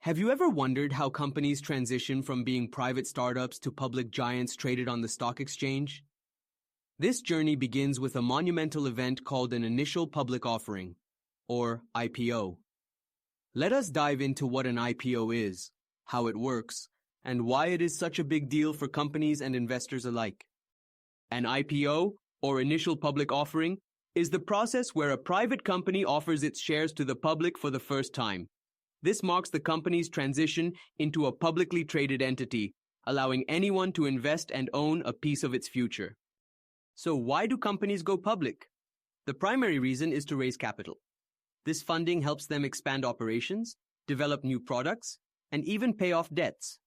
Have you ever wondered how companies transition from being private startups to public giants traded on the stock exchange? This journey begins with a monumental event called an initial public offering, or IPO. Let us dive into what an IPO is, how it works, and why it is such a big deal for companies and investors alike. An IPO, or initial public offering, is the process where a private company offers its shares to the public for the first time. This marks the company's transition into a publicly traded entity, allowing anyone to invest and own a piece of its future. So why do companies go public? The primary reason is to raise capital. This funding helps them expand operations, develop new products, and even pay off debts.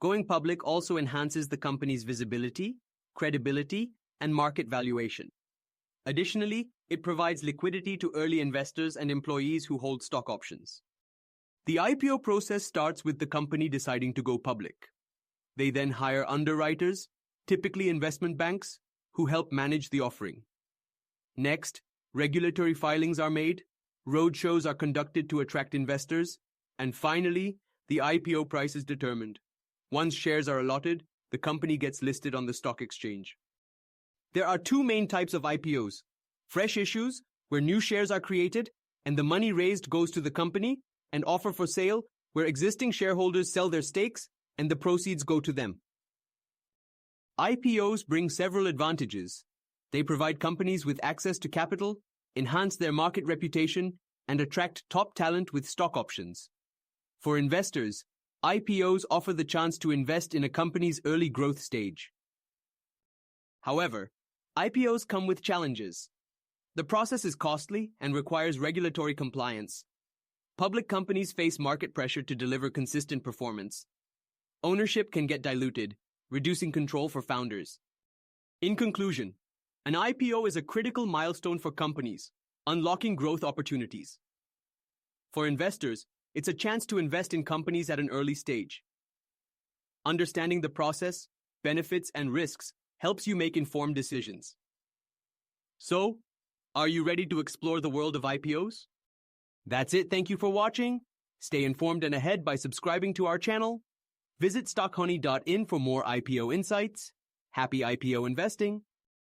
Going public also enhances the company's visibility, credibility, and market valuation. Additionally, it provides liquidity to early investors and employees who hold stock options. The IPO process starts with the company deciding to go public. They then hire underwriters, typically investment banks, who help manage the offering. Next, regulatory filings are made, roadshows are conducted to attract investors, and finally, the IPO price is determined. Once shares are allotted, the company gets listed on the stock exchange. There are two main types of IPOs: fresh issues, where new shares are created and the money raised goes to the company, and offer for sale, where existing shareholders sell their stakes and the proceeds go to them. IPOs bring several advantages. They provide companies with access to capital, enhance their market reputation, and attract top talent with stock options. For investors, IPOs offer the chance to invest in a company's early growth stage. However, IPOs come with challenges. The process is costly and requires regulatory compliance. Public companies face market pressure to deliver consistent performance. Ownership can get diluted, reducing control for founders. In conclusion, an IPO is a critical milestone for companies, unlocking growth opportunities. For investors, it's a chance to invest in companies at an early stage. Understanding the process, benefits, and risks helps you make informed decisions. So, are you ready to explore the world of IPOs? That's it. Thank you for watching. Stay informed and ahead by subscribing to our channel. Visit stockhoney.in for more IPO insights. Happy IPO investing.